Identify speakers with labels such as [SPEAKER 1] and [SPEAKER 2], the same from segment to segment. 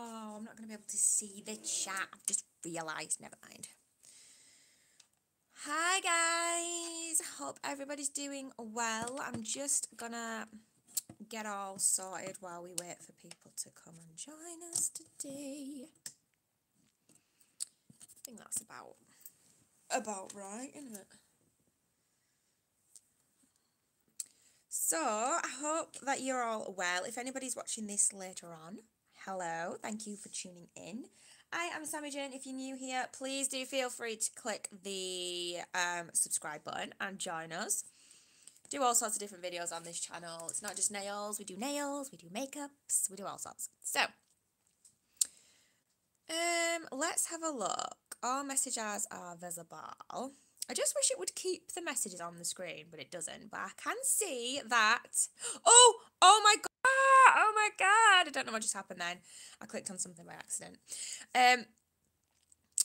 [SPEAKER 1] Oh, I'm not going to be able to see the chat. I've just realised. Never mind. Hi, guys. Hope everybody's doing well. I'm just going to get all sorted while we wait for people to come and join us today. I think that's about right, isn't it? So, I hope that you're all well. If anybody's watching this later on, hello, thank you for tuning in. I am Sammy Jayne. If you're new here, please do feel free to click the subscribe button and join us. Do all sorts of different videos on this channel. It's not just nails, we do makeups, we do all sorts. So, let's have a look. All messages are visible. I just wish it would keep the messages on the screen, but it doesn't. But I can see that. Oh my God. I don't know what just happened then. I clicked on something by accident.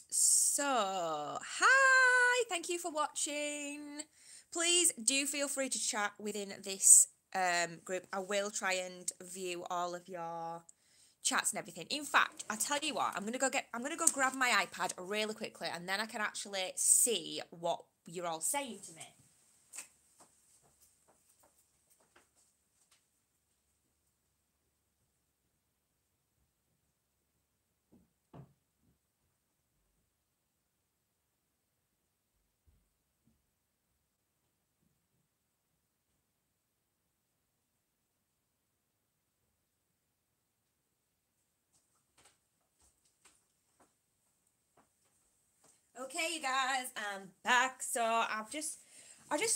[SPEAKER 1] So, hi. Thank you for watching. Please do feel free to chat within this group. I will try and view all of your chats and everything. In fact, I'll tell you what, I'm gonna go grab my iPad really quickly, and then I can actually see what you're all saying to me. Okay, you guys, I'm back. So I just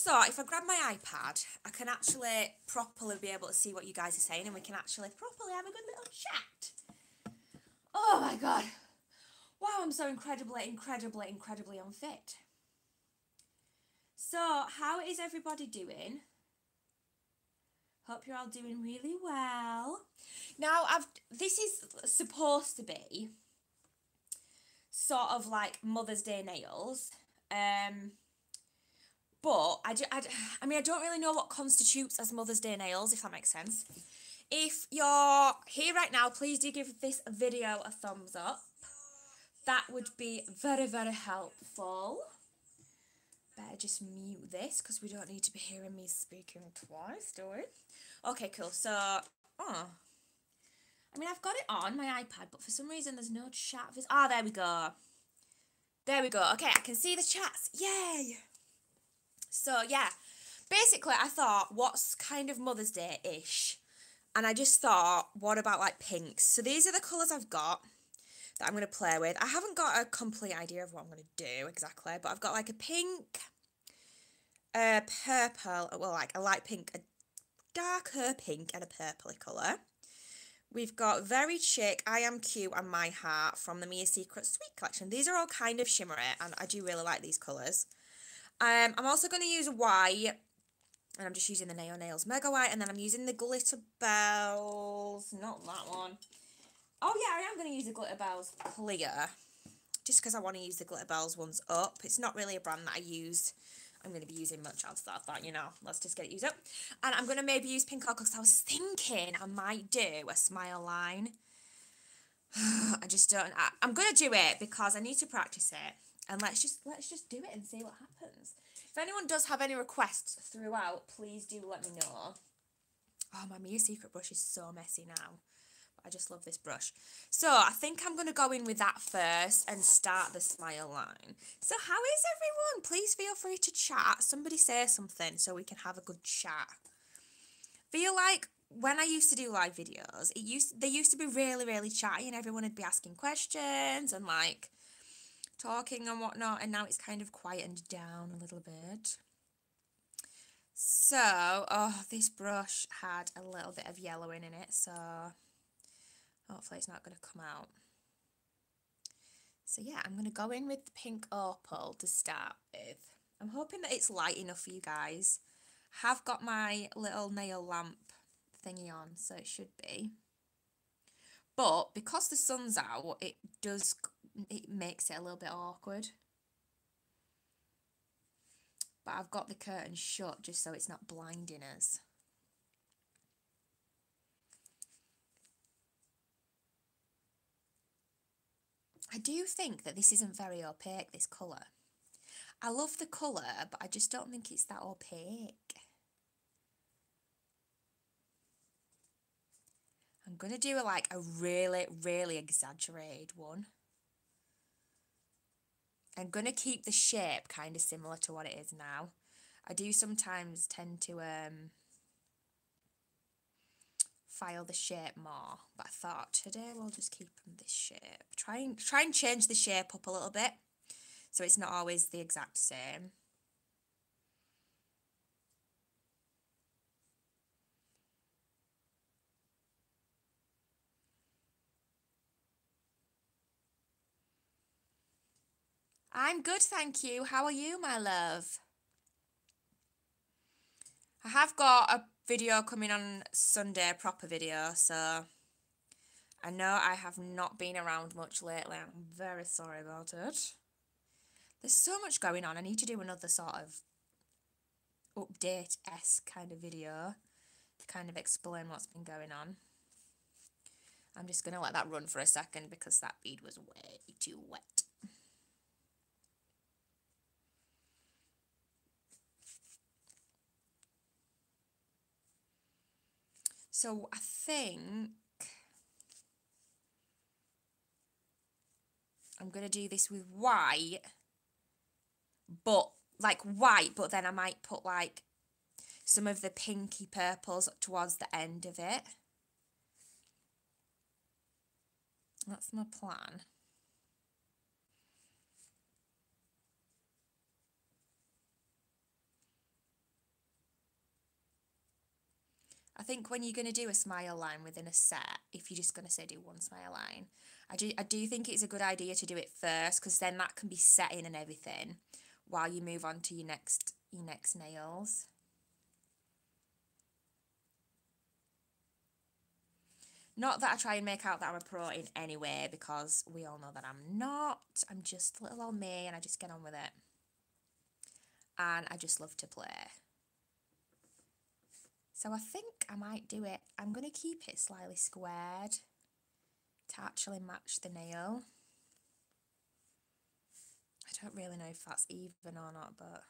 [SPEAKER 1] thought if I grab my iPad, I can actually properly be able to see what you guys are saying, and we can actually properly have a good little chat. Oh my God. Wow, I'm so incredibly unfit. So, how is everybody doing? Hope you're all doing really well. Now, this is supposed to be sort of like Mother's Day nails. But I mean, I don't really know what constitutes as Mother's Day nails, if that makes sense. If you're here right now, please do give this video a thumbs up. That would be very, very helpful. Better just mute this because we don't need to be hearing me speaking twice, do we? Okay, cool. So, I mean, I've got it on my iPad, but for some reason there's no chat. There we go. There we go. Okay, I can see the chats. Yay! So, yeah. Basically, I thought, what's kind of Mother's Day-ish? And I just thought, what about, like, pinks? So these are the colours I've got that I'm going to play with. I haven't got a complete idea of what I'm going to do exactly, but I've got, like, a pink, a purple, well, like, a light pink, a darker pink, and a purpley colour. We've got Very Chic, I Am Cute, and My Heart from the Mia Secret Sweet collection. These are all kind of shimmery, and I do really like these colours. I'm also going to use white, and I'm just using the Nail Nails Mega White, and then I'm using the Glitter Bells, not that one. Oh yeah, I am going to use the Glitter Bells Clear, just because I want to use the Glitter Bells ones up. It's not really a brand that I'm going to be using much of, so I thought, you know, let's just get it used up. And I'm going to maybe use Pink Cocoa, because I was thinking I might do a smile line. I just don't, I'm going to do it because I need to practice it. And let's just do it and see what happens. If anyone does have any requests throughout, please do let me know. Oh, my Mia Secret brush is so messy now. I just love this brush. So I think I'm going to go in with that first and start the smile line. So how is everyone? Please feel free to chat. Somebody say something so we can have a good chat. Feel like when I used to do live videos, they used to be really, really chatty, and everyone would be asking questions and like talking and whatnot, and now it's kind of quietened down a little bit. So, this brush had a little bit of yellowing in it, so hopefully it's not going to come out. So yeah, I'm going to go in with the pink opal to start with. I'm hoping that it's light enough for you guys. Have got my little nail lamp thingy on, so it should be. But because the sun's out, it makes it a little bit awkward. But I've got the curtain shut just so it's not blinding us. I do think that this isn't very opaque, this colour. I love the colour, but I just don't think it's that opaque. I'm going to do a really, really exaggerated one. I'm going to keep the shape kind of similar to what it is now. I do sometimes tend to file the shape more, but I thought today we'll just keep them this shape. Try and change the shape up a little bit so it's not always the exact same. I'm good, thank you. How are you, my love? I have got a video coming on Sunday, a proper video, so I know I have not been around much lately. I'm very sorry about it. There's so much going on. I need to do another sort of update-esque kind of video to kind of explain what's been going on. I'm just going to let that run for a second because that bead was way too wet. So I think I'm going to do this with white, but white, but then I might put like some of the pinky purples towards the end of it. That's my plan. I think when you're going to do a smile line within a set, if you're just going to say do one smile line, I do think it's a good idea to do it first, because then that can be set in and everything while you move on to your next nails. Not that I try and make out that I'm a pro in any way, because we all know that I'm not. I'm just little old me and I just get on with it. And I just love to play. So I think I might do it. I'm going to keep it slightly squared to actually match the nail. I don't really know if that's even or not, but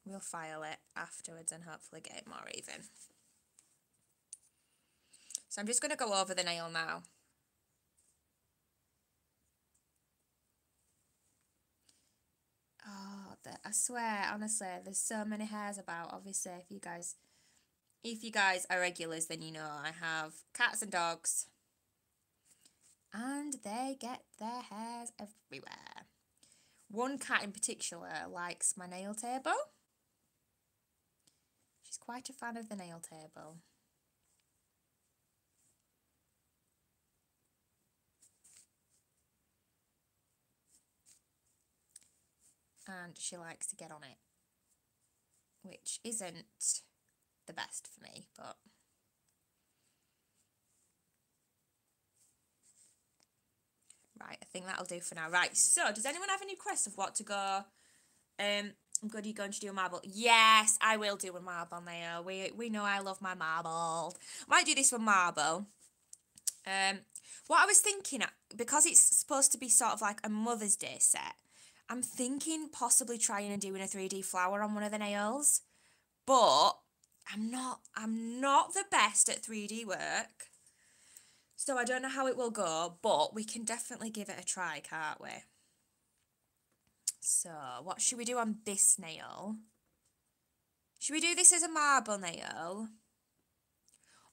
[SPEAKER 1] we'll file it afterwards and hopefully get it more even. So I'm just going to go over the nail now. Oh, I swear, honestly, there's so many hairs about. Obviously, if you guys are regulars, then you know I have cats and dogs, and they get their hairs everywhere. One cat in particular likes my nail table. She's quite a fan of the nail table. And she likes to get on it, which isn't the best for me, but right, I think that'll do for now. Right, so does anyone have any requests of what to go? I'm good, are you going to do a marble? Yes, I will do a marble nail. We know I love my marble. Might do this one marble. What I was thinking, because it's supposed to be sort of like a Mother's Day set, I'm thinking possibly trying and doing a 3D flower on one of the nails, but I'm not the best at 3D work, so I don't know how it will go, but we can definitely give it a try, can't we? So what should we do on this nail? Should we do this as a marble nail?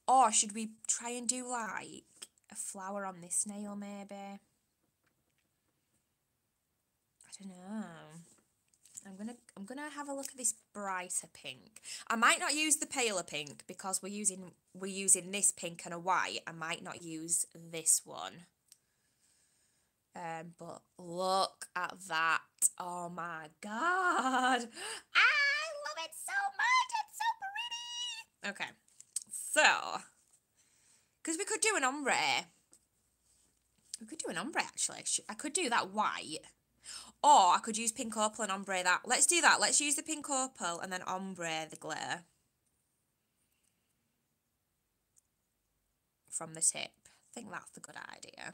[SPEAKER 1] Or should we try and do like a flower on this nail maybe? I don't know. I'm gonna have a look at this brighter pink. I might not use the paler pink because we're using this pink and a white. I might not use this one. But look at that. Oh my god. I love it so much. It's so pretty. Okay. So, because we could do an ombre. We could do an ombre actually. I could do that white. Or I could use pink opal and ombre that. Let's do that. Let's use the pink opal and then ombre the glitter from the tip. I think that's a good idea.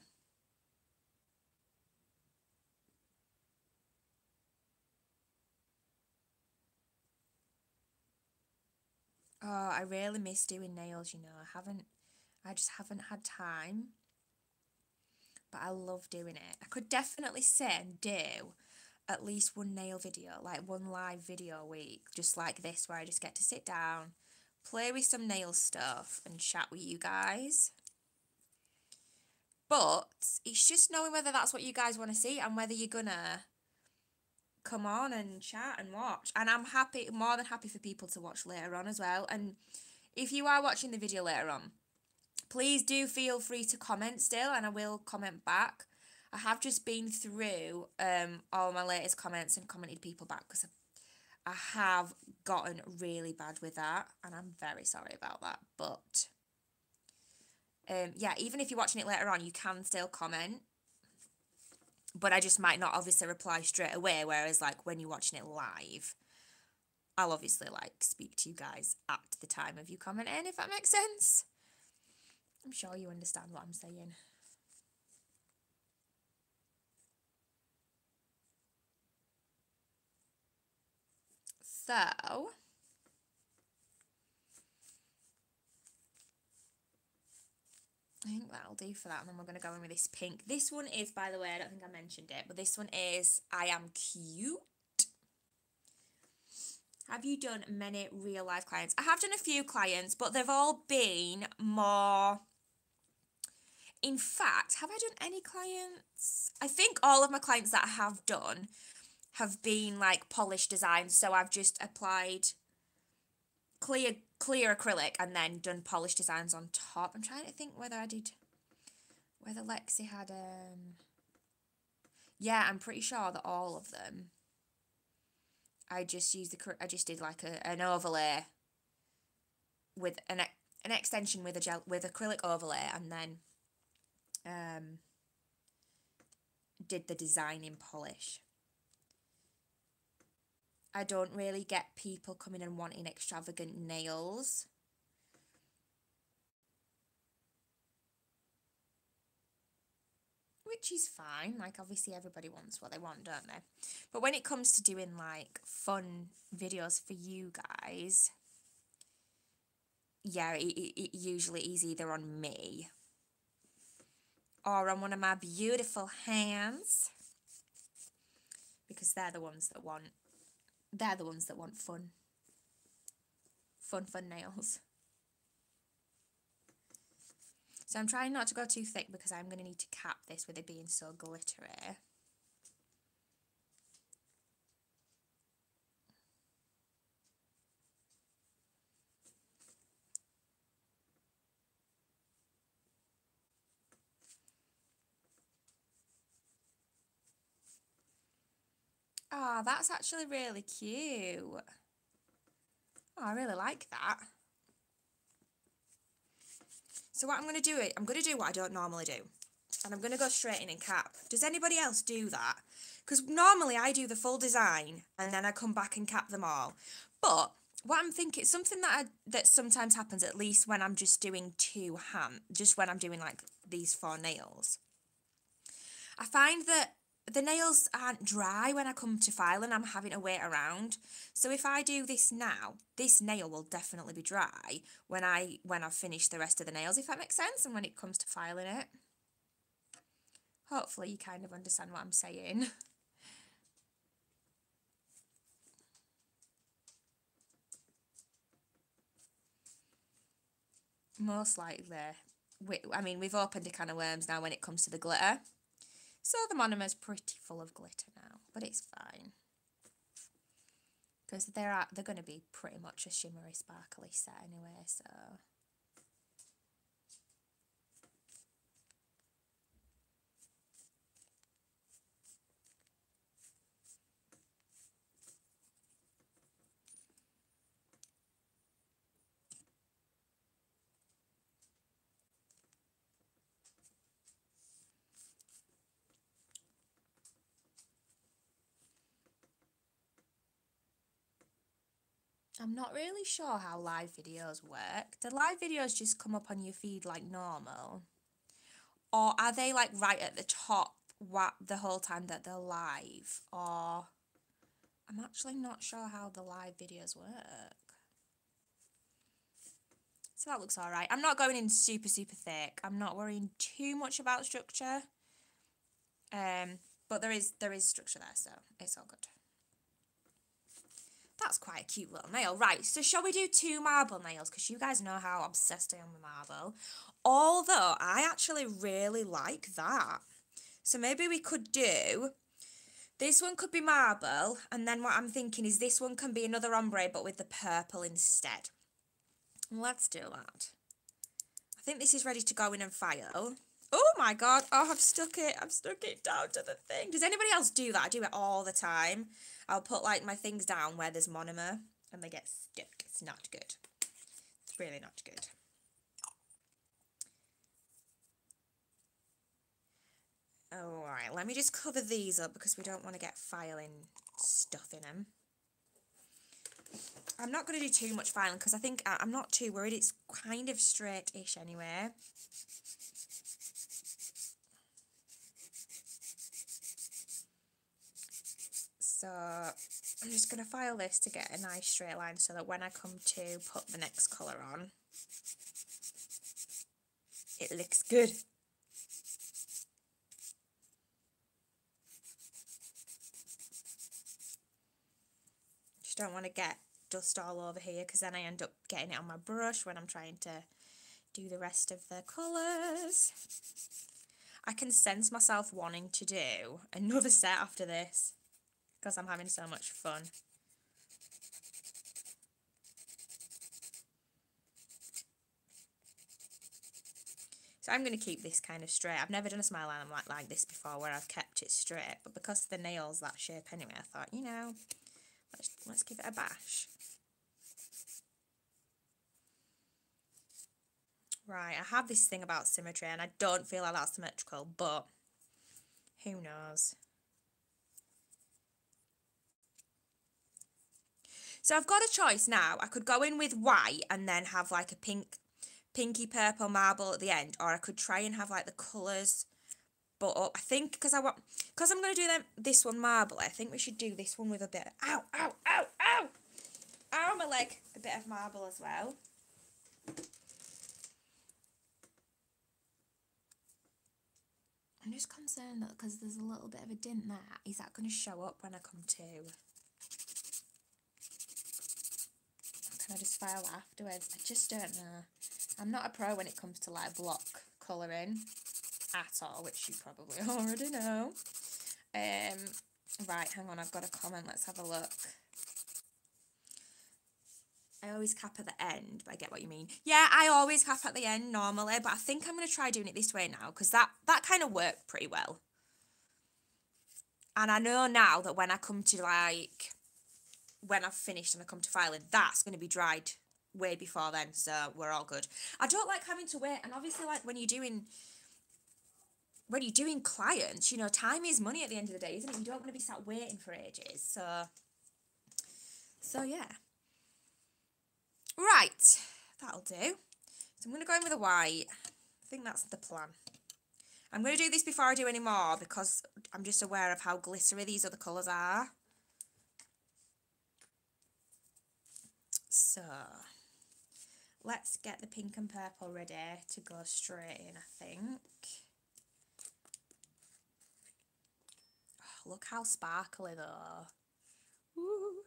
[SPEAKER 1] I really miss doing nails, you know. I just haven't had time. But I love doing it. I could definitely sit and do at least one nail video, like one live video a week, just like this, where I just get to sit down, play with some nail stuff and chat with you guys. But it's just knowing whether that's what you guys want to see and whether you're gonna come on and chat and watch. And I'm happy, more than happy for people to watch later on as well. And if you are watching the video later on, please do feel free to comment still, and I will comment back. I have just been through all my latest comments and commented people back because I have gotten really bad with that, and I'm very sorry about that. But yeah, even if you're watching it later on, you can still comment. But I just might not obviously reply straight away, whereas like when you're watching it live, I'll obviously like speak to you guys at the time of you commenting, if that makes sense. I'm sure you understand what I'm saying. So, I think that'll do for that, and then we're going to go in with this pink. This one is, by the way, I don't think I mentioned it, but this one is I Am Cute. Have you done many real life clients? I have done a few clients, but they've all been more... In fact, have I done any clients? I think all of my clients that I have done have been like polished designs, so I've just applied clear acrylic and then done polished designs on top. I'm trying to think whether Lexi had yeah, I'm pretty sure that all of them I just did like an overlay with an extension with acrylic overlay, and then did the design in polish. I don't really get people coming and wanting extravagant nails. Which is fine. Like, obviously everybody wants what they want, don't they? But when it comes to doing, like, fun videos for you guys, yeah, it usually is either on me or on one of my beautiful hands, because they're the ones that want fun nails. So I'm trying not to go too thick because I'm going to need to cap this with it being so glittery. Oh, that's actually really cute. Oh, I really like that. So what I'm going to do what I don't normally do. And I'm going to go straight in and cap. Does anybody else do that? Because normally I do the full design and then I come back and cap them all. But what I'm thinking, something that sometimes happens, at least when I'm just doing just when I'm doing like these 4 nails, I find that the nails aren't dry when I come to file and I'm having to wait around. So if I do this now, this nail will definitely be dry when I've finished the rest of the nails, if that makes sense, and when it comes to filing it. Hopefully you kind of understand what I'm saying. Most likely, I mean, we've opened a can of worms now when it comes to the glitter. So the monomer's pretty full of glitter now, but it's fine. Because they're going to be pretty much a shimmery, sparkly set anyway, so... I'm not really sure how live videos work. Do live videos just come up on your feed like normal? Or are they like right at the top the whole time that they're live? Or I'm actually not sure how the live videos work. So that looks all right. I'm not going in super, super thick. I'm not worrying too much about structure. But there is structure there, so it's all good. That's quite a cute little nail. Right, so shall we do 2 marble nails? Because you guys know how obsessed I am with marble. Although, I actually really like that. So maybe we could do... This one could be marble, and then what I'm thinking is this one can be another ombre, but with the purple instead. Let's do that. I think this is ready to go in and file. Oh my god, oh, I've stuck it down to the thing. Does anybody else do that? I do it all the time. I'll put like my things down where there's monomer and they get stuck. It's not good. It's really not good. Alright, let me just cover these up because we don't want to get filing stuff in them. I'm not going to do too much filing because I think I'm not too worried. It's kind of straight-ish anyway. So I'm just going to file this to get a nice straight line so that when I come to put the next colour on, it looks good. Just don't want to get dust all over here because then I end up getting it on my brush when I'm trying to do the rest of the colours. I can sense myself wanting to do another set after this because I'm having so much fun. So I'm going to keep this kind of straight. I've never done a smile line like this before where I've kept it straight, but because the nail's that shape anyway, I thought, you know, let's give it a bash. Right, I have this thing about symmetry and I don't feel like that's symmetrical, but who knows. So I've got a choice now. I could go in with white and then have like a pinky purple marble at the end, or I could try and have like the colours but up. I think because I'm going to do this one marble, I think we should do this one with a bit of, ow, my leg, a bit of marble as well. I'm just concerned that because there's a little bit of a dint there, is that going to show up when I come to? Can I just file afterwards? I just don't know. I'm not a pro when it comes to like block colouring at all, which you probably already know. Right, hang on, I've got a comment. Let's have a look. I always cap at the end, but I get what you mean. Yeah, I always cap at the end normally, but I think I'm going to try doing it this way now because that kind of worked pretty well. And I know now that when I come to like, when I've finished and I come to filing, that's going to be dried way before then, so we're all good. I don't like having to wait, and obviously like when you're doing clients, you know, time is money at the end of the day, isn't it? You don't want to be sat waiting for ages, so yeah. Right, that'll do. So I'm going to go in with a white. I think that's the plan. I'm going to do this before I do any more because I'm just aware of how glittery these other colours are. So let's get the pink and purple ready to go straight in, I think. Oh, look how sparkly though. Woo.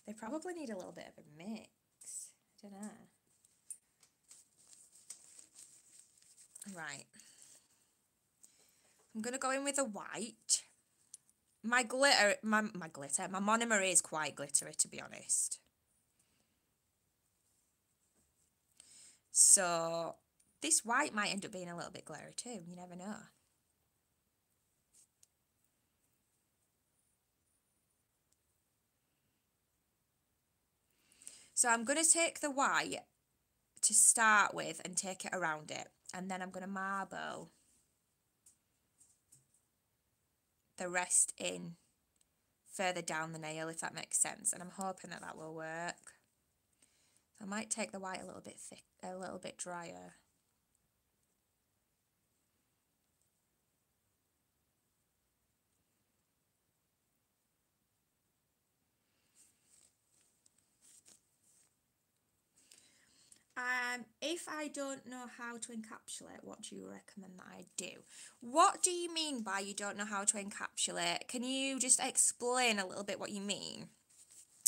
[SPEAKER 1] They probably need a little bit of a mix. I don't know. Right. I'm going to go in with a white. My monomer is quite glittery, to be honest. So this white might end up being a little bit glittery too. You never know. So I'm going to take the white to start with and take it around it. And then I'm going to marble the rest in further down the nail, if that makes sense. And I'm hoping that will work. I might take the white a little bit thick, a little bit drier. if I don't know how to encapsulate, what do you recommend that I do? What do you mean by you don't know how to encapsulate? Can you just explain a little bit what you mean?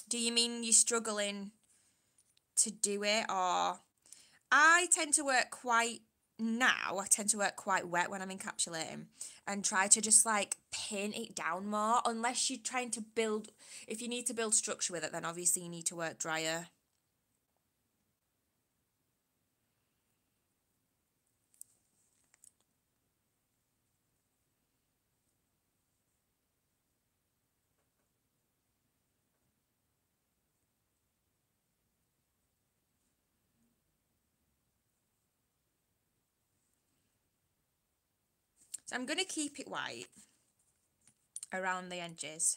[SPEAKER 1] Do you mean you're struggling to do it, or I tend to work quite wet when I'm encapsulating and try to just like pin it down more, unless you're trying to build, if you need to build structure with it, then obviously you need to work drier. So I'm going to keep it white around the edges.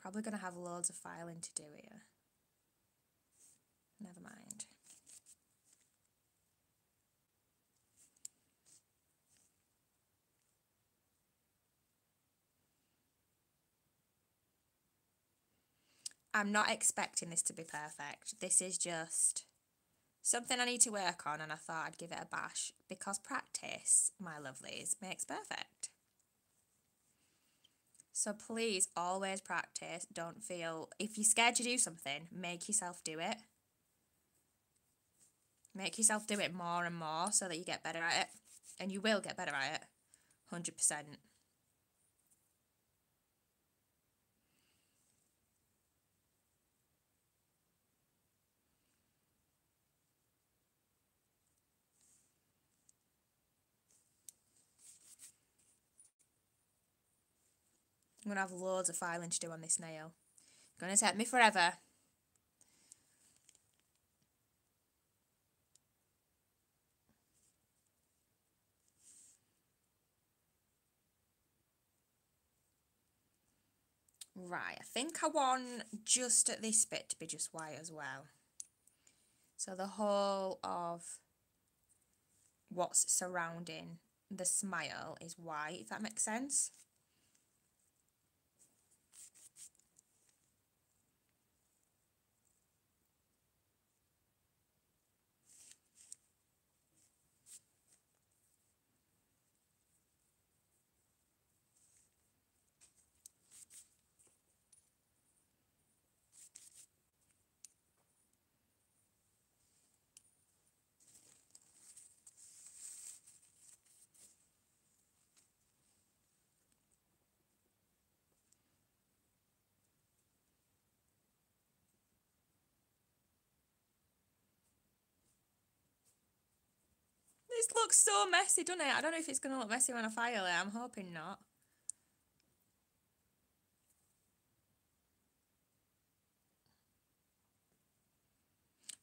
[SPEAKER 1] Probably going to have loads of filing to do here. Never mind. I'm not expecting this to be perfect. This is just something I need to work on, and I thought I'd give it a bash, because practice, my lovelies, makes perfect. So please always practice. Don't feel, if you're scared to do something, make yourself do it. Make yourself do it more and more so that you get better at it. And you will get better at it. 100%. I'm going to have loads of filing to do on this nail. It's going to take me forever. Right, I think I want just at this bit to be just white as well. So the whole of what's surrounding the smile is white, if that makes sense. This looks so messy, doesn't it? I don't know if it's going to look messy when I file it. I'm hoping not.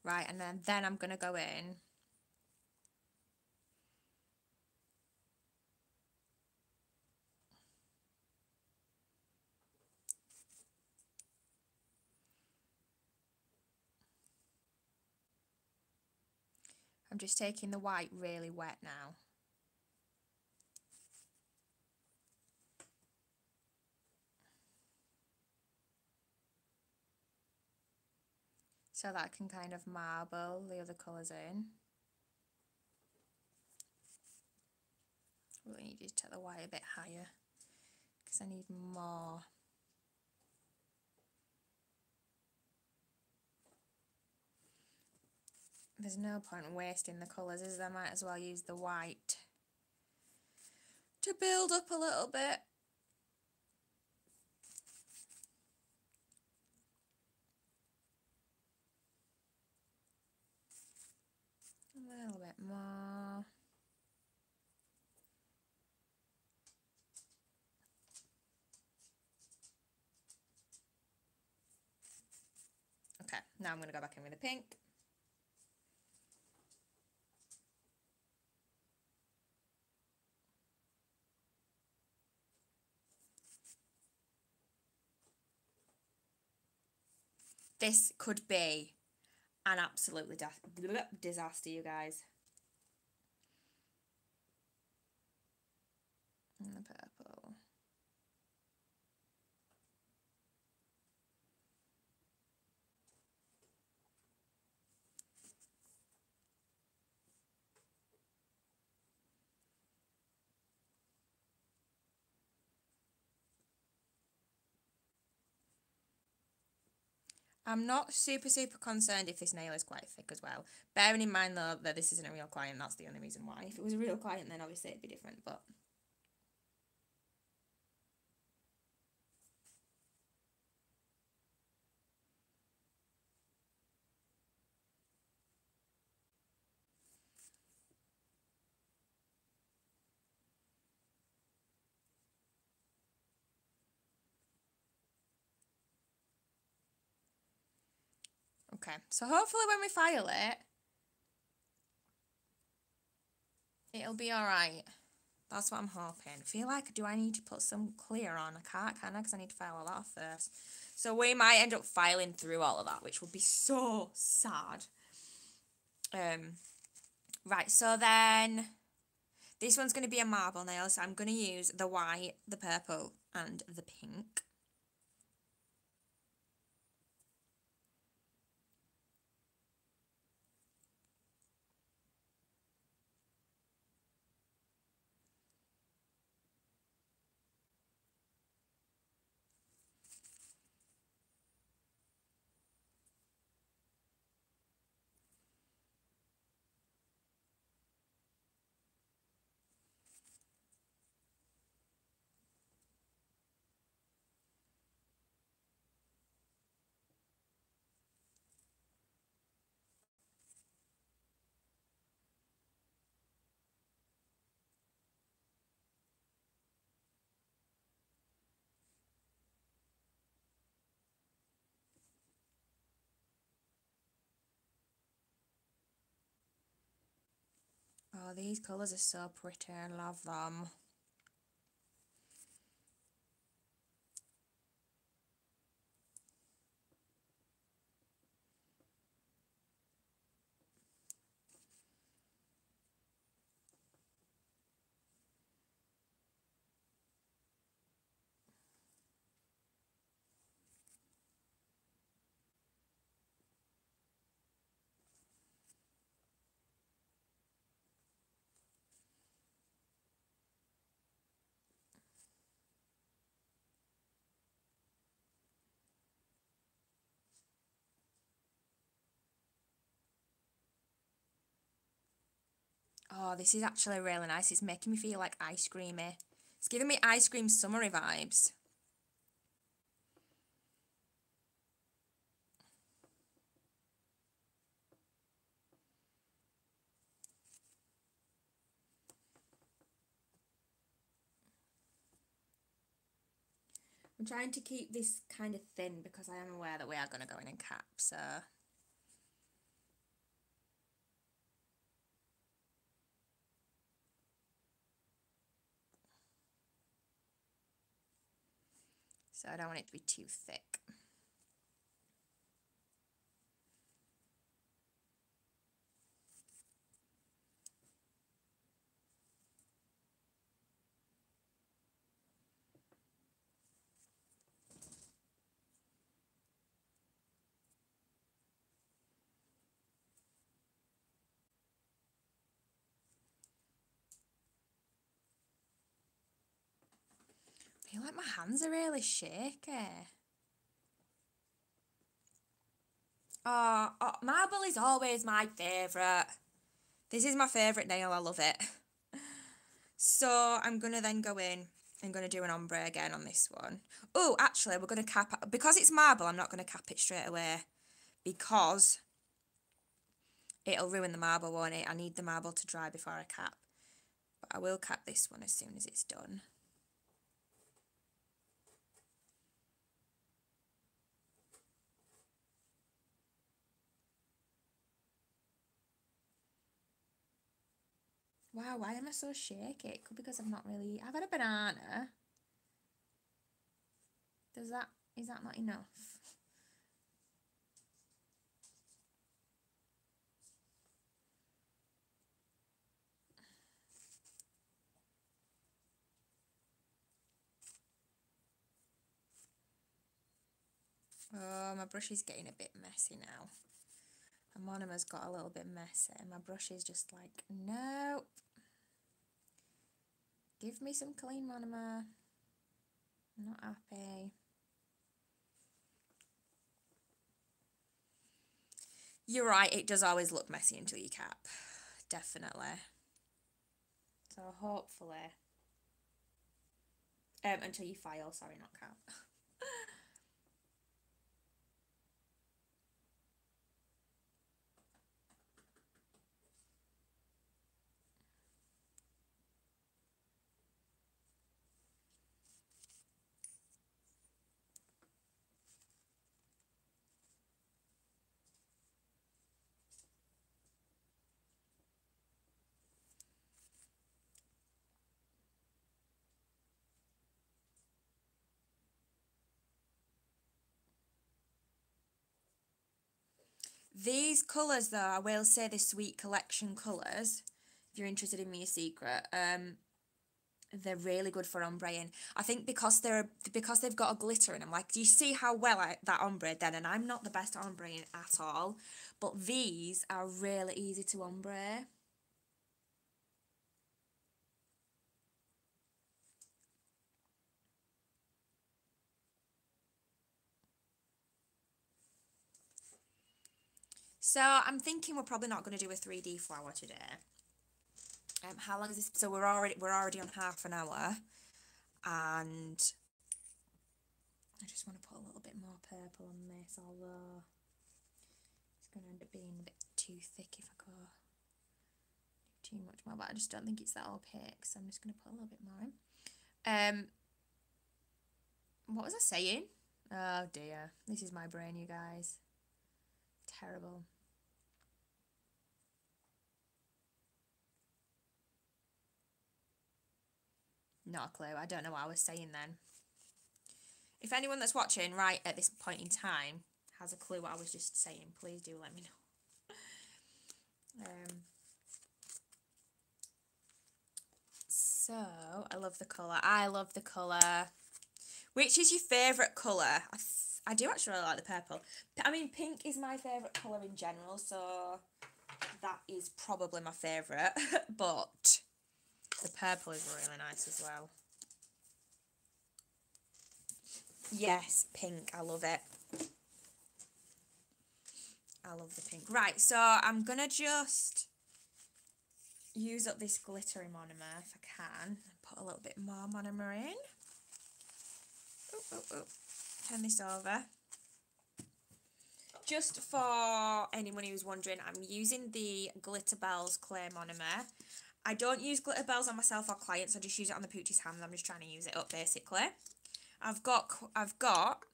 [SPEAKER 1] Right, and then I'm going to go in. I'm just taking the white really wet now. So that I can kind of marble the other colours in. Really need to take the white a bit higher because I need more. There's no point in wasting the colours, is there? I might as well use the white to build up a little bit. A little bit more. Okay, now I'm going to go back in with the pink. This could be an absolutely disaster, you guys. purple. I'm not super concerned if this nail is quite thick as well. Bearing in mind, though, that this isn't a real client, that's the only reason why. If it was a real client, then obviously it'd be different, but... Okay, so hopefully when we file it, it'll be alright. That's what I'm hoping. I feel like, do I need to put some clear on? I can't, can I? Because I need to file all that off first. So we might end up filing through all of that, which would be so sad. Right, so then this one's going to be a marble nail, so I'm going to use the white, the purple, and the pink. Oh, these colours are so pretty. I love them. Oh, this is actually really nice. It's making me feel like ice creamy. It's giving me ice cream summery vibes. I'm trying to keep this kind of thin because I am aware that we are going to go in and cap, so... So I don't want it to be too thick. I feel like my hands are really shaky. Oh, marble is always my favourite. This is my favourite nail. I love it. So I'm going to then go in and going to do an ombre again on this one. Oh, actually, we're going to cap... Because it's marble, I'm not going to cap it straight away. Because it'll ruin the marble, won't it? I need the marble to dry before I cap. But I will cap this one as soon as it's done. Wow, why am I so shaky? It could be because I've not really... I've had a banana. Is that not enough? Oh, my brush is getting a bit messy now. My monomer's got a little bit messy. My brush is just like, nope. Give me some clean monomer. I'm not happy. You're right, it does always look messy until you cap. Definitely. So hopefully... until you file, sorry, not cap. These colours, though, I will say the Sweet Collection colours, if you're interested in me a secret, they're really good for ombreing. I think because they've got a glitter in them. Like, do you see how well that ombre then? And I'm not the best at ombreing at all, but these are really easy to ombre. So I'm thinking we're probably not going to do a 3D flower today. How long is this? So we're already on half an hour, and I just want to put a little bit more purple on this, although it's going to end up being a bit too thick if I go too much more, but I just don't think it's that opaque, so I'm just going to put a little bit more in. What was I saying? Oh dear, this is my brain, you guys. Terrible. Not a clue. I don't know what I was saying then. If anyone that's watching right at this point in time has a clue what I was just saying, please do let me know. So, I love the colour. I love the colour. Which is your favourite colour? I do actually really like the purple. I mean, pink is my favourite colour in general, so that is probably my favourite. But the purple is really nice as well. Yes, pink. I love it. I love the pink. Right, so I'm going to just use up this glittery monomer if I can. And put a little bit more monomer in. Turn this over. Just for anyone who's wondering, I'm using the Glitter Bells Clay Monomer. I don't use Glitter Bells on myself or clients, I just use it on the poochie's hand. I'm just trying to use it up basically. I've got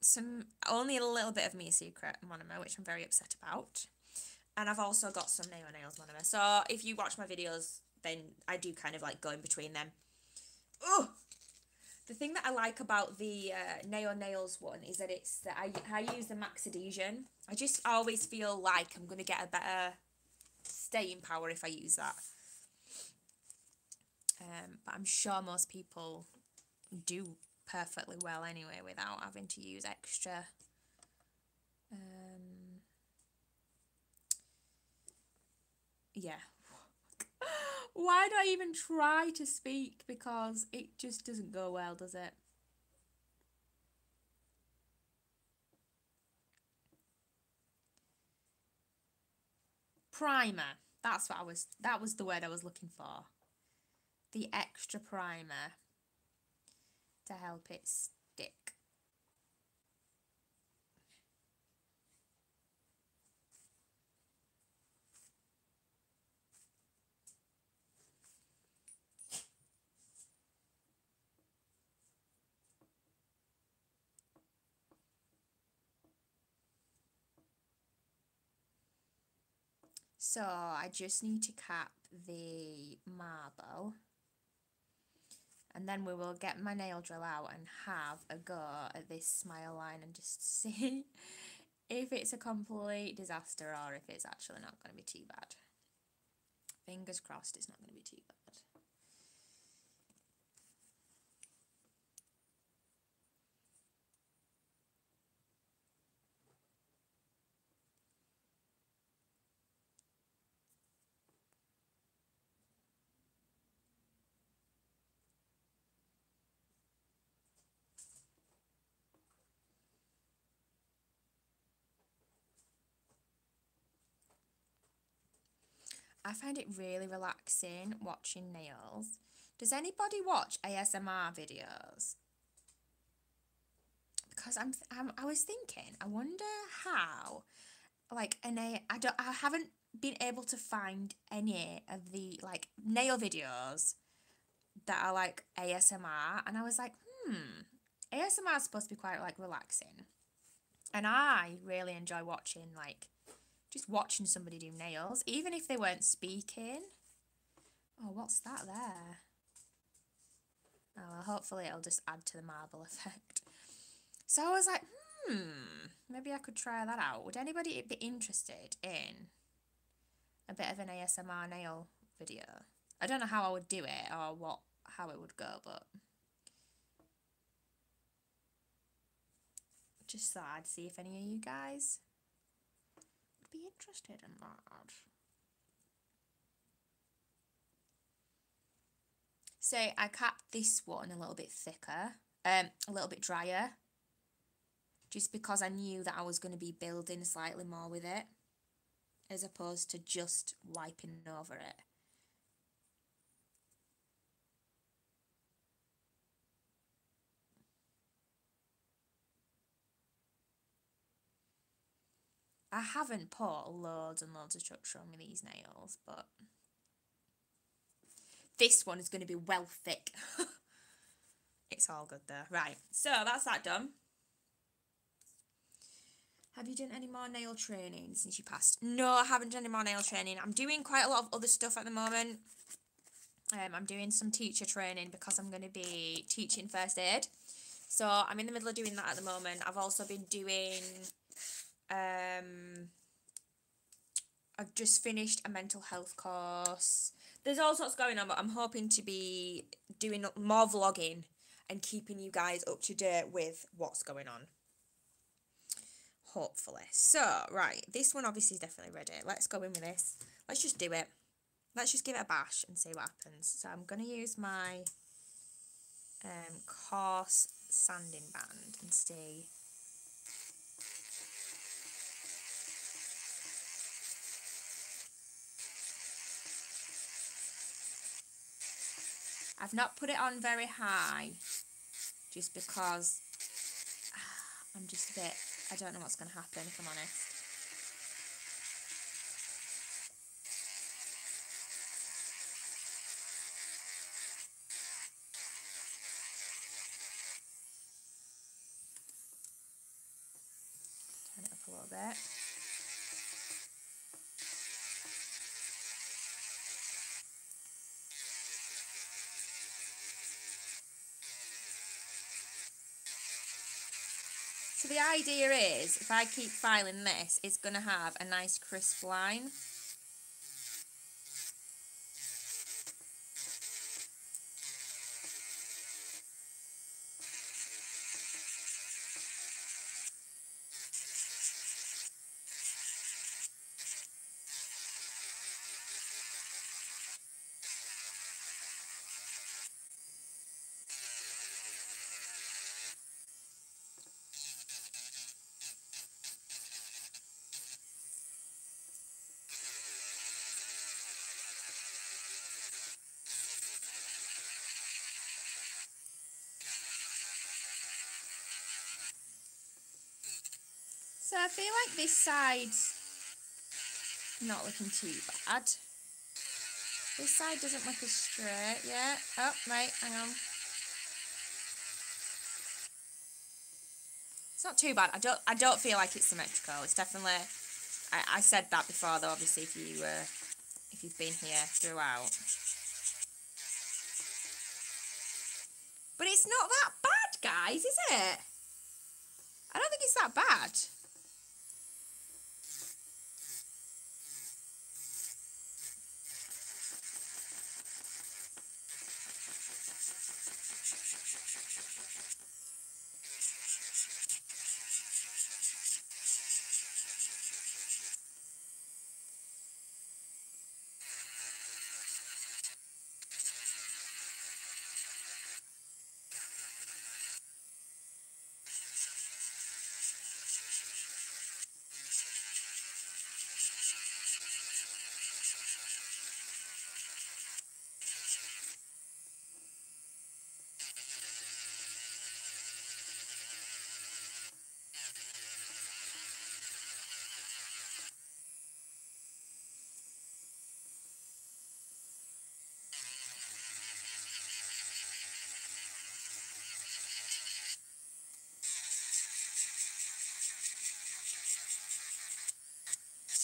[SPEAKER 1] some, only a little bit of Me Secret monomer, which I'm very upset about. And I've also got some Nails monomer. So if you watch my videos, then I do kind of like go in between them. Oh! The thing that I like about the Nails one is that it's that I use the Max Adhesion. I just always feel like I'm going to get a better staying power if I use that. But I'm sure most people do perfectly well anyway without having to use extra. Yeah. Why do I even try to speak? Because it just doesn't go well, does it? Primer. That's what that was the word I was looking for. The extra primer to help it stick. So I just need to cap the marble, and then we will get my nail drill out and have a go at this smile line and just see if it's a complete disaster or if it's actually not going to be too bad. Fingers crossed it's not going to be too bad. I find it really relaxing watching nails. Does anybody watch ASMR videos? Because I was thinking, I wonder how, like, I haven't been able to find any of the, like, nail videos that are, like, ASMR, and I was like, ASMR is supposed to be quite, like, relaxing, and I really enjoy watching, like, just watching somebody do nails, even if they weren't speaking. Oh, what's that there? Oh, well, hopefully it'll just add to the marble effect. So I was like, maybe I could try that out. Would anybody be interested in a bit of an ASMR nail video? I don't know how I would do it or how it would go, but just thought I'd see if any of you guys would be interested in that. So I capped this one a little bit thicker, a little bit drier, just because I knew that I was going to be building slightly more with it, as opposed to just wiping over it. I haven't put loads and loads of structure on with these nails, but this one is going to be well thick. It's all good though. Right, so that's that done. Have you done any more nail training since you passed? No, I haven't done any more nail training. I'm doing quite a lot of other stuff at the moment. I'm doing some teacher training because I'm going to be teaching first aid. So I'm in the middle of doing that at the moment. I've also been doing... I've just finished a mental health course. There's all sorts going on, but I'm hoping to be doing more vlogging and keeping you guys up to date with what's going on. Hopefully. So, right, this one obviously is definitely ready. Let's go in with this. Let's just do it. Let's just give it a bash and see what happens. So I'm going to use my coarse sanding band and see. I've not put it on very high just because I'm just a bit, I don't know what's going to happen if I'm honest. Turn it up a little bit. So the idea is, if I keep filing this, it's going to have a nice crisp line. So I feel like this side's not looking too bad. This side doesn't look as straight yet. Oh, right, hang on. It's not too bad. I don't feel like it's symmetrical. It's definitely. I said that before though. Obviously, if you've been here throughout. But it's not that bad, guys, is it? I don't think it's that bad.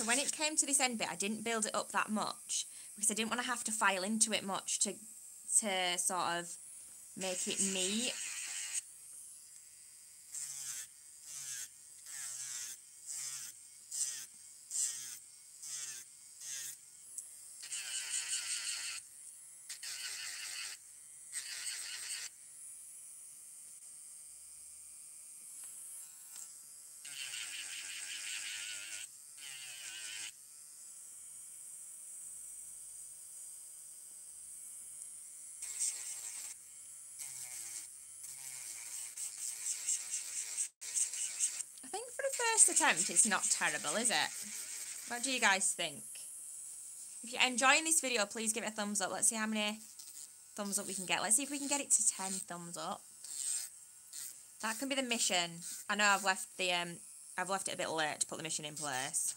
[SPEAKER 1] when it came to this end bit, I didn't build it up that much because I didn't want to have to file into it much to sort of make it neat. I think for the first attempt, it's not terrible, is it? What do you guys think? If you're enjoying this video, please give it a thumbs up. Let's see how many thumbs up we can get. Let's see if we can get it to 10 thumbs up. That can be the mission. I know I've left it a bit late to put the mission in place.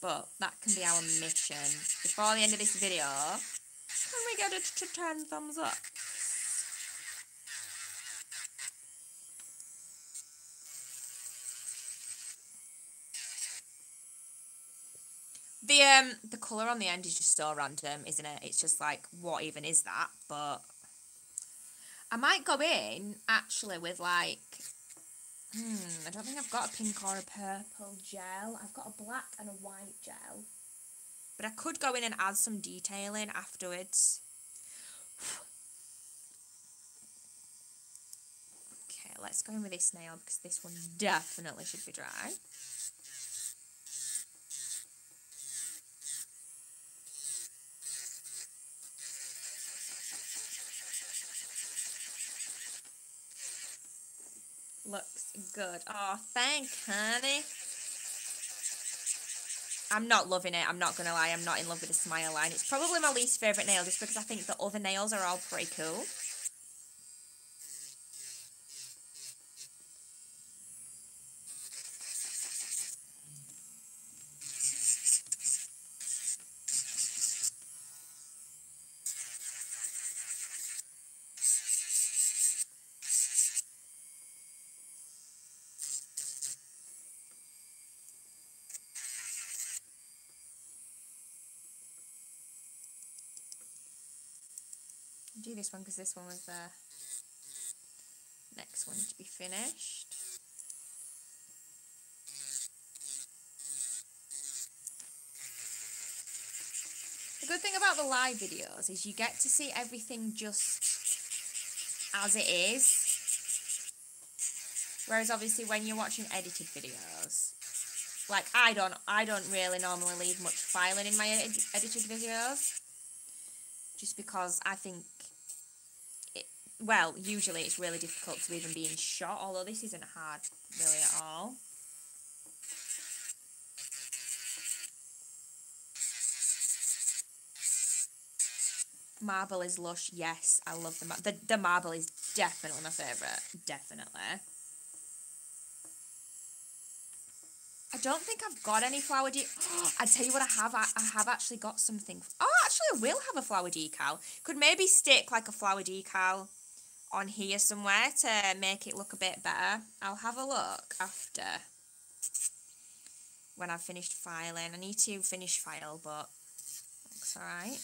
[SPEAKER 1] But that can be our mission. Before the end of this video, can we get it to 10 thumbs up? The colour on the end is just so random, isn't it? It's just like, what even is that? But I might go in, actually, with like, I don't think I've got a pink or a purple gel. I've got a black and a white gel. But I could go in and add some detailing afterwards. Okay, let's go in with this nail because this one definitely should be dry. Looks good. Oh, thanks, honey. I'm not loving it. I'm not going to lie. I'm not in love with the smile line. It's probably my least favourite nail just because I think the other nails are all pretty cool. Do this one because this one was the next one to be finished. The good thing about the live videos is you get to see everything just as it is, whereas obviously when you're watching edited videos, like I don't really normally leave much filing in my edited videos, just because I think well, usually it's really difficult to even be in shot, although this isn't hard really at all. Marble is lush, yes, I love the marble is definitely my favourite, definitely. I don't think I've got any flower I tell you what I have actually got something. Oh, actually I will have a flower decal. Could maybe stick like a flower decal on here somewhere to make it look a bit better. I'll have a look after when I've finished filing. I need to finish file, but looks alright.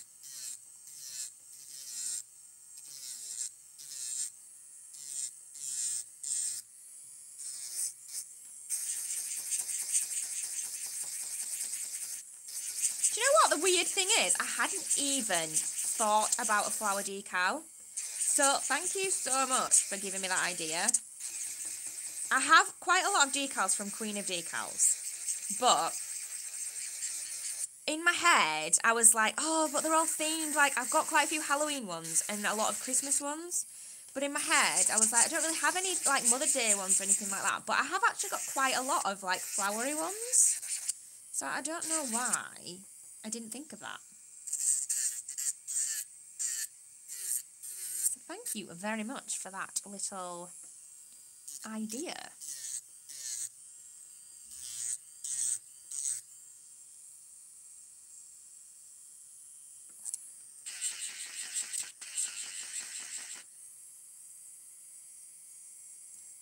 [SPEAKER 1] Do you know what the weird thing is? I hadn't even thought about a flower decal. So, thank you so much for giving me that idea. I have quite a lot of decals from Queen of Decals, but in my head, I was like, oh, but they're all themed. Like, I've got quite a few Halloween ones and a lot of Christmas ones. But in my head, I was like, I don't really have any, like, Mother's Day ones or anything like that. But I have actually got quite a lot of, like, flowery ones. So, I don't know why I didn't think of that. Thank you very much for that little idea.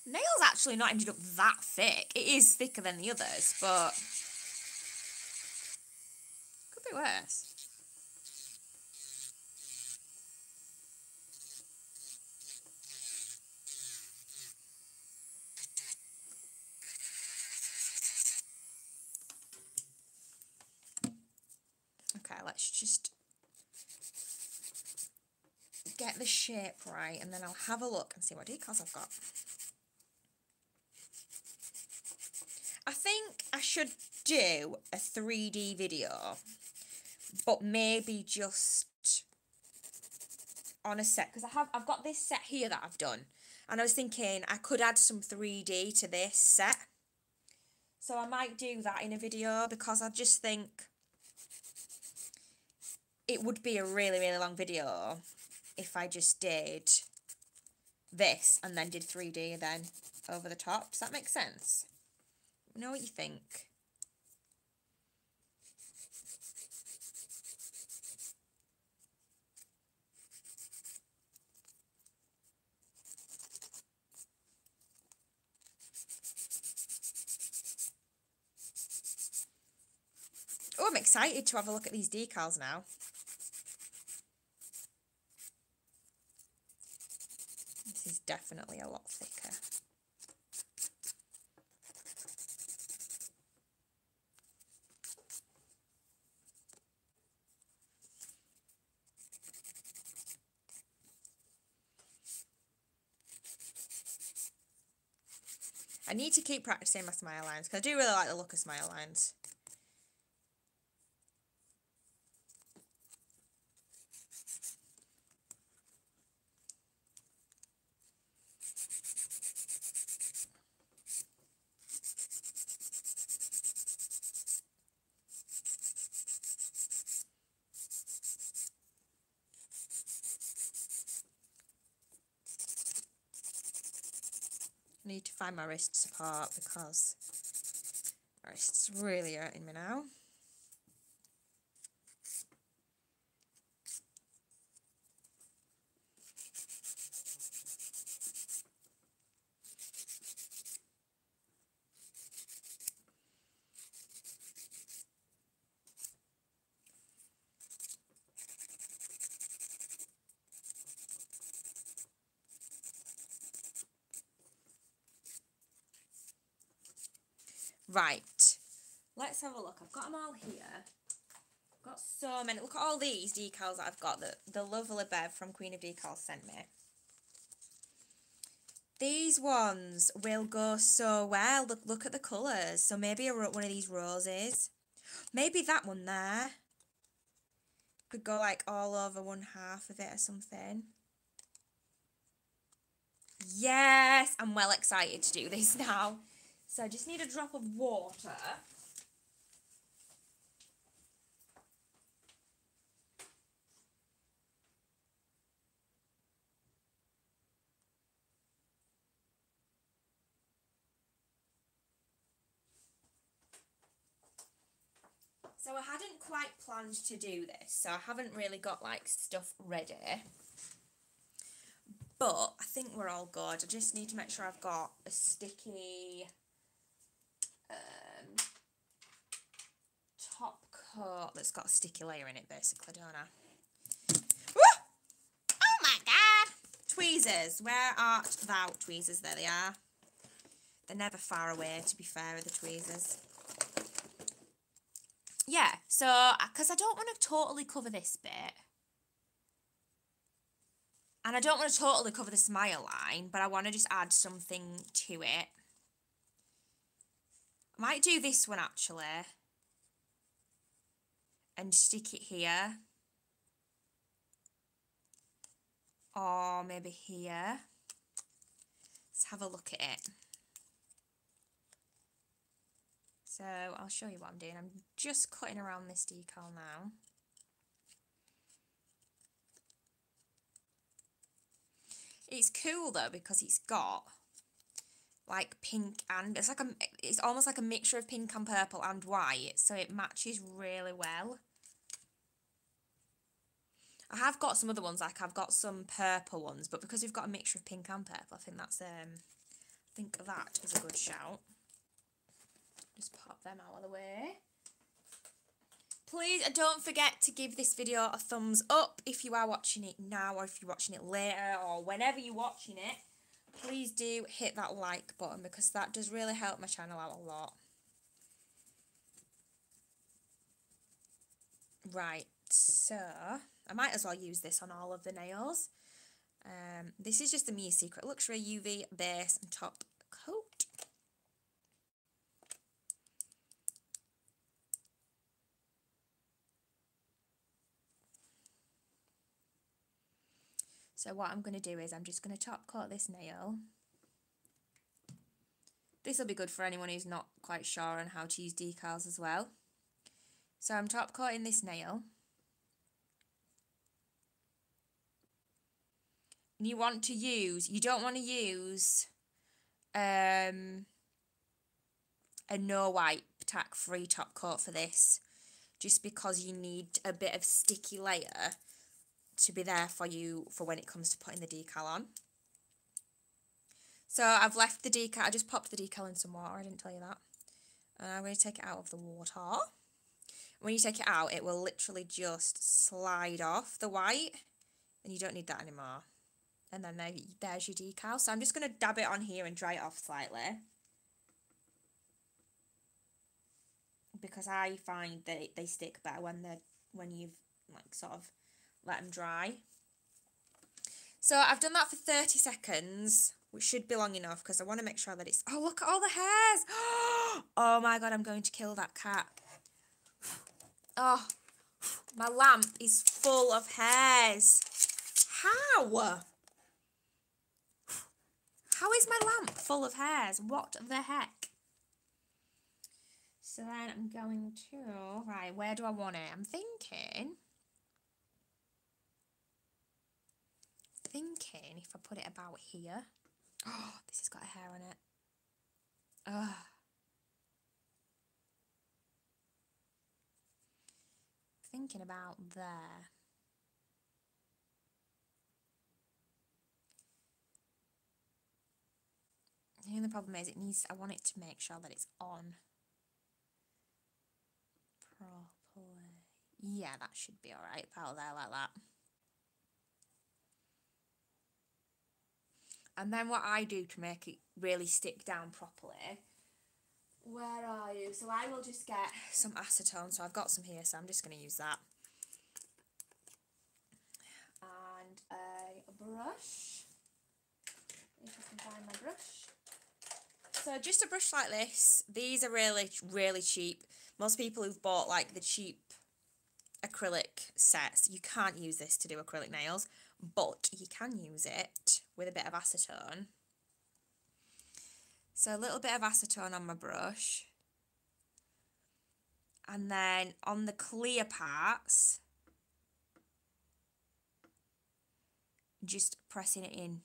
[SPEAKER 1] Nail's actually not ended up that thick. It is thicker than the others, but worse? Okay, let's just get the shape right, and then I'll have a look and see what decals I've got. I think I should do a 3D video, but maybe just on a set, because I've got this set here that I've done, and I was thinking I could add some 3D to this set, so I might do that in a video, because I just think it would be a really, really long video if I just did this and then did 3D then over the top. Does that make sense? You know what you think? Oh, I'm excited to have a look at these decals now. This is definitely a lot thicker. I need to keep practicing my smile lines, because I do really like the look of smile lines. I need to find my wrist support, because my wrist's really hurting me now. Right, let's have a look. I've got them all here. I've got so many. Look at all these decals that I've got that the lovely Bev from Queen of Decals sent me. These ones will go so well. Look at the colours. So maybe I wrote one of these roses. Maybe that one there. Could go like all over one half of it or something. Yes, I'm well excited to do this now. So I just need a drop of water. So I hadn't quite planned to do this, so I haven't really got like stuff ready. But I think we're all good. I just need to make sure I've got a sticky top coat that's got a sticky layer in it, basically, don't I? Woo! Oh my god! Tweezers. Where art thou, tweezers? There they are. They're never far away, to be fair, with the tweezers. Yeah, so, because I don't want to totally cover this bit. And I don't want to totally cover the smile line, but I want to just add something to it. I might do this one, actually. And stick it here. Or maybe here. Let's have a look at it. So I'll show you what I'm doing. I'm just cutting around this decal now. It's cool though, because it's got like pink, and it's almost like a mixture of pink and purple and white, so it matches really well. I have got some other ones, like I've got some purple ones, but because we've got a mixture of pink and purple, I think that's I think that is a good shout. Just pop them out of the way. Please don't forget to give this video a thumbs up if you are watching it now, or if you're watching it later, or whenever you're watching it. Please do hit that like button, because that does really help my channel out a lot. Right, so I might as well use this on all of the nails. This is just the Mia Secret Luxury UV base and top coat. So what I'm going to do is I'm just going to top coat this nail. This will be good for anyone who's not quite sure on how to use decals as well. So I'm top coating this nail. And you don't want to use a no wipe tack free top coat for this, just because you need a bit of sticky layer to be there for you for when it comes to putting the decal on. So I've left the decal, I just popped the decal in some water, I didn't tell you that. And I'm going to take it out of the water. When you take it out, it will literally just slide off the white, and you don't need that anymore. And then there's your decal. So I'm just going to dab it on here and dry it off slightly, because I find that they stick better when you've like sort of let them dry. So I've done that for 30 seconds, which should be long enough, because I want to make sure that it's... Oh, look at all the hairs! Oh my god, I'm going to kill that cat. Oh, my lamp is full of hairs. How? How is my lamp full of hairs? What the heck? So then I'm going to... Right, where do I want it? I'm thinking if I put it about here. Oh, this has got a hair on it. Ugh. Thinking about there. The only problem is I want it to make sure that it's on properly. Yeah, that should be alright, about there like that. And then what I do to make it really stick down properly, where are you? So I will just get some acetone. So I've got some here, so I'm just going to use that. And a brush. If I can find my brush. So just a brush like this. These are really, really cheap. Most people who've bought like the cheap acrylic sets, you can't use this to do acrylic nails, but you can use it with a bit of acetone. So a little bit of acetone on my brush, and then on the clear parts, just pressing it in.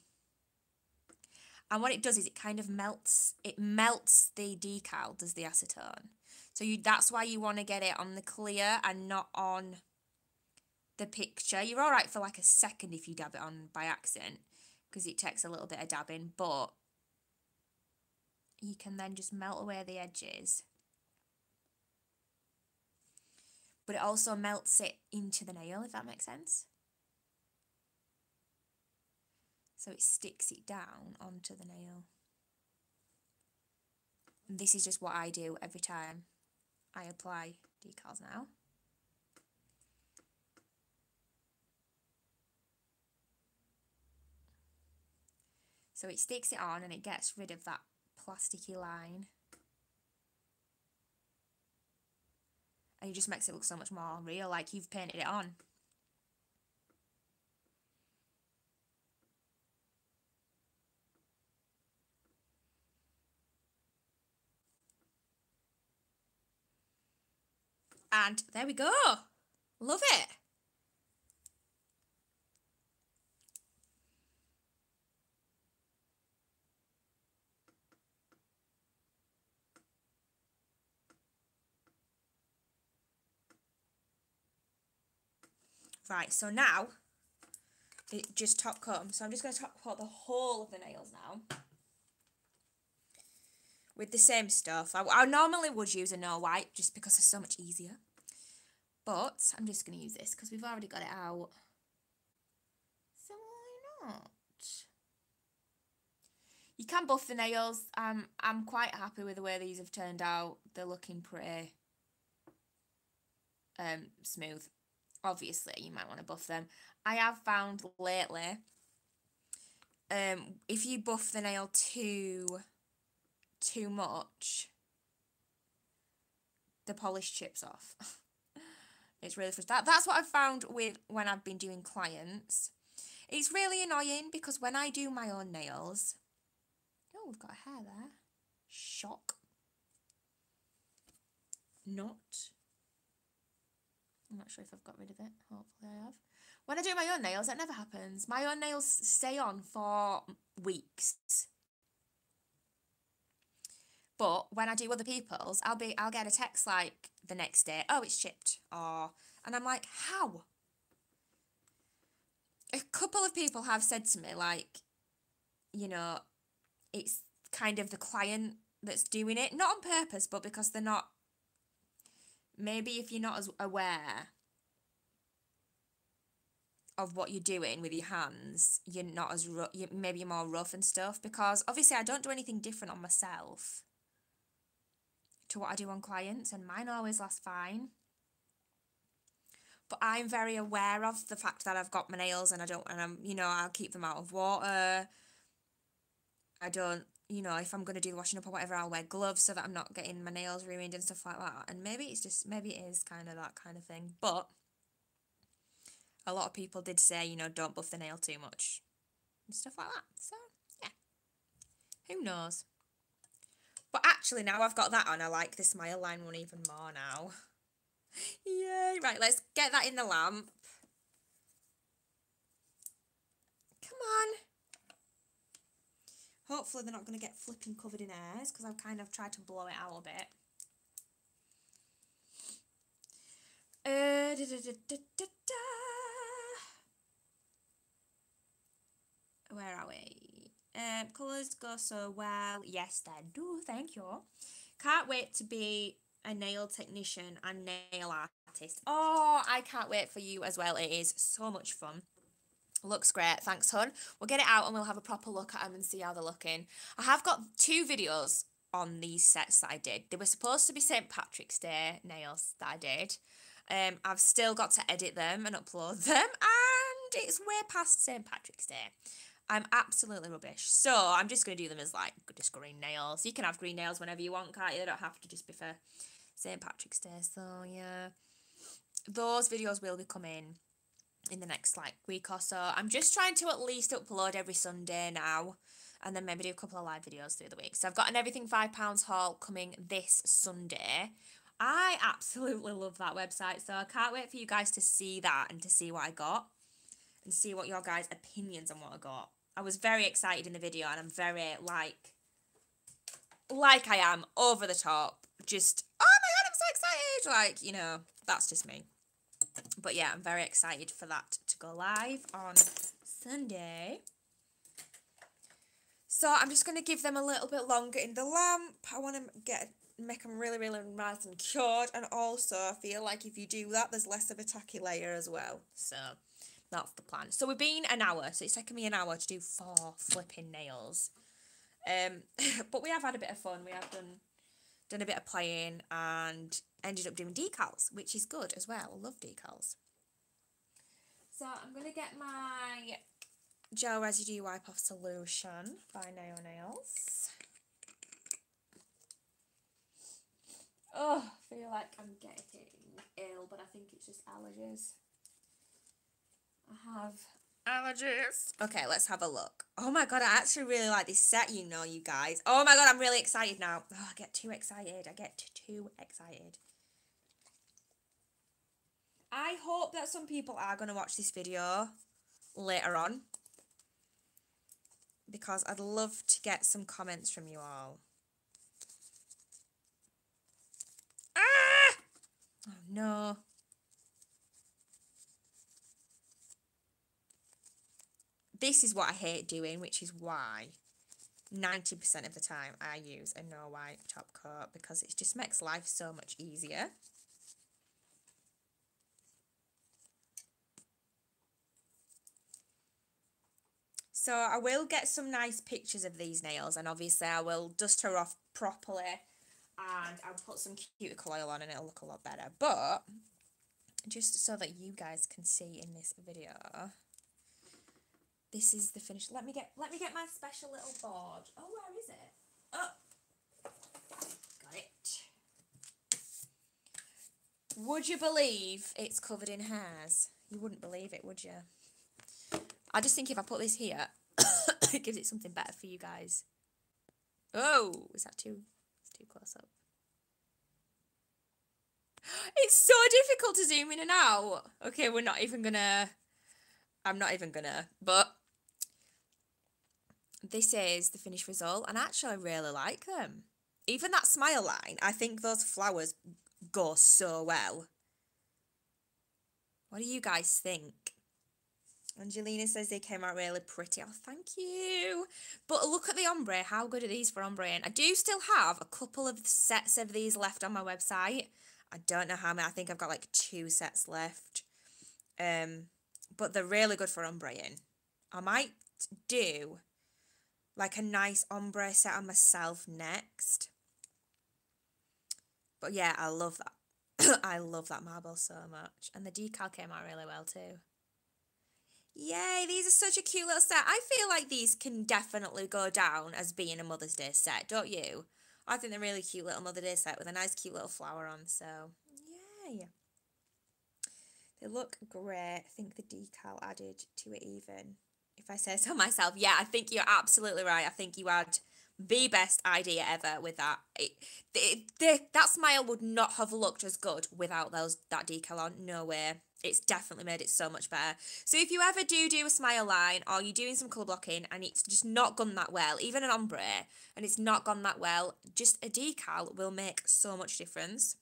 [SPEAKER 1] And what it does is it kind of melts the decal, does the acetone. So that's why you want to get it on the clear and not on the picture. You're all right for like a second if you dab it on by accident, because it takes a little bit of dabbing, but you can then just melt away the edges. But it also melts it into the nail, if that makes sense. So it sticks it down onto the nail. And this is just what I do every time I apply decals now. So it sticks it on and it gets rid of that plasticky line. And it just makes it look so much more real, like you've painted it on. And there we go. Love it. Right, so now it just top coat. So I'm just going to top coat the whole of the nails now with the same stuff. I normally would use a no wipe just because it's so much easier. But I'm just going to use this because we've already got it out. So why not? You can buff the nails. I'm quite happy with the way these have turned out. They're looking pretty smooth. Obviously, you might want to buff them. I have found lately, if you buff the nail too much, the polish chips off. It's really frustrating. That's what I've found with when I've been doing clients. It's really annoying because when I do my own nails... Oh, we've got a hair there. Shock. Not. I'm not sure if I've got rid of it. Hopefully I have. When I do my own nails, that never happens. My own nails stay on for weeks. But when I do other people's, I'll get a text like the next day, oh, it's chipped, and I'm like, how? A couple of people have said to me, like, you know, it's kind of the client that's doing it, not on purpose, but because they're not, maybe if you're not as aware of what you're doing with your hands, you're not as, maybe you're more rough and stuff, because obviously I don't do anything different on myself to what I do on clients, and mine always last fine. But I'm very aware of the fact that I've got my nails and I'm, you know, I'll keep them out of water. I don't, you know, if I'm going to do the washing up or whatever, I'll wear gloves so that I'm not getting my nails ruined and stuff like that. And maybe it is kind of that kind of thing. But a lot of people did say, you know, don't buff the nail too much and stuff like that. So, yeah. Who knows? But actually, now I've got that on, I like the smile line one even more now. Yay! Right, let's get that in the lamp. Come on. Hopefully they're not going to get flipping covered in hairs, because I've kind of tried to blow it out a bit. Where are we? Colours go so well. Yes, they do. Thank you. Can't wait to be a nail technician and nail artist. Oh, I can't wait for you as well. It is so much fun. Looks great. Thanks, hon. We'll get it out and we'll have a proper look at them and see how they're looking. I have got 2 videos on these sets that I did. They were supposed to be St. Patrick's Day nails that I did. I've still got to edit them and upload them, and it's way past St. Patrick's Day. I'm absolutely rubbish. So I'm just going to do them as like just green nails. You can have green nails whenever you want, can't you? They don't have to just be for St. Patrick's Day. So yeah, those videos will be coming in the next like week or so. I'm just trying to at least upload every Sunday now, and then maybe do a couple of live videos through the week. So I've got an Everything £5 haul coming this Sunday. I absolutely love that website, so I can't wait for you guys to see that and to see what I got and see what your guys' opinions on what I got. I was very excited in the video, and I'm very like I am over the top, just oh my god, I'm so excited, like, you know, that's just me. But yeah, I'm very excited for that to go live on Sunday. So I'm just going to give them a little bit longer in the lamp. I want to make them really, really nice and cured. And also, I feel like if you do that, there's less of a tacky layer as well. So that's the plan. So we've been an hour. So it's taken me an hour to do 4 flipping nails. But we have had a bit of fun. We have done a bit of playing and ended up doing decals, which is good as well. I love decals. So I'm going to get my gel residue wipe off solution by Nail Nails. Oh, I feel like I'm getting ill, but I think it's just allergies. I have allergies. Okay, let's have a look. Oh my god, I actually really like this set, you know, you guys. Oh my god, I'm really excited now. Oh, I get too excited. I hope that some people are going to watch this video later on, because I'd love to get some comments from you all. Ah! Oh no. This is what I hate doing, which is why 90% of the time I use a no wipe top coat, because it just makes life so much easier. So I will get some nice pictures of these nails, and obviously I will dust her off properly, and I'll put some cuticle oil on and it'll look a lot better. But just so that you guys can see in this video, this is the finished. Let me get my special little board. Oh, where is it? Oh, got it. Would you believe it's covered in hairs? You wouldn't believe it, would you? I just think if I put this here, it gives it something better for you guys. Oh, is that too close up? It's so difficult to zoom in and out. Okay, I'm not even gonna, but this is the finished result, and actually I really like them. Even that smile line, I think those flowers go so well. What do you guys think? Angelina says they came out really pretty. Oh, thank you. But look at the ombre. How good are these for ombre? And I do still have a couple of sets of these left on my website. I don't know how many. I think I've got like 2 sets left. But they're really good for ombreing. I might do like a nice ombre set on myself next. But yeah, I love that. I love that marble so much. And the decal came out really well too. Yay, these are such a cute little set. I feel like these can definitely go down as being a Mother's Day set, don't you? I think they're really cute little Mother's Day set with a nice cute little flower on, so yay. They look great. I think the decal added to it even, if I say so myself. Yeah, I think you're absolutely right. I think you had the best idea ever with that. That smile would not have looked as good without that decal on. No way. It's definitely made it so much better. So if you ever do a smile line, or you're doing some colour blocking and it's just not gone that well, even an ombre, and it's not gone that well, just a decal will make so much difference.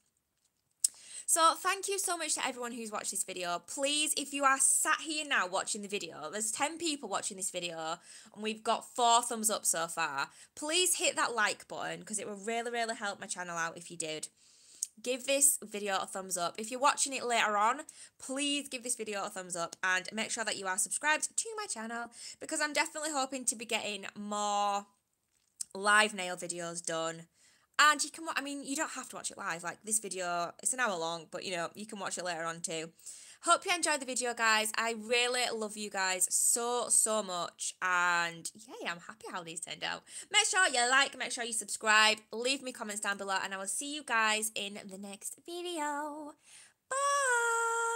[SPEAKER 1] So thank you so much to everyone who's watched this video. Please, if you are sat here now watching the video, there's 10 people watching this video and we've got 4 thumbs up so far. Please hit that like button because it will really, really help my channel out if you did. Give this video a thumbs up. If you're watching it later on, please give this video a thumbs up and make sure that you are subscribed to my channel because I'm definitely hoping to be getting more live nail videos done. And you can, I mean, you don't have to watch it live. Like this video, it's an hour long, but you know, you can watch it later on too. Hope you enjoyed the video, guys. I really love you guys so, so much. And yeah, I'm happy how these turned out. Make sure you like, make sure you subscribe, leave me comments down below, and I will see you guys in the next video. Bye!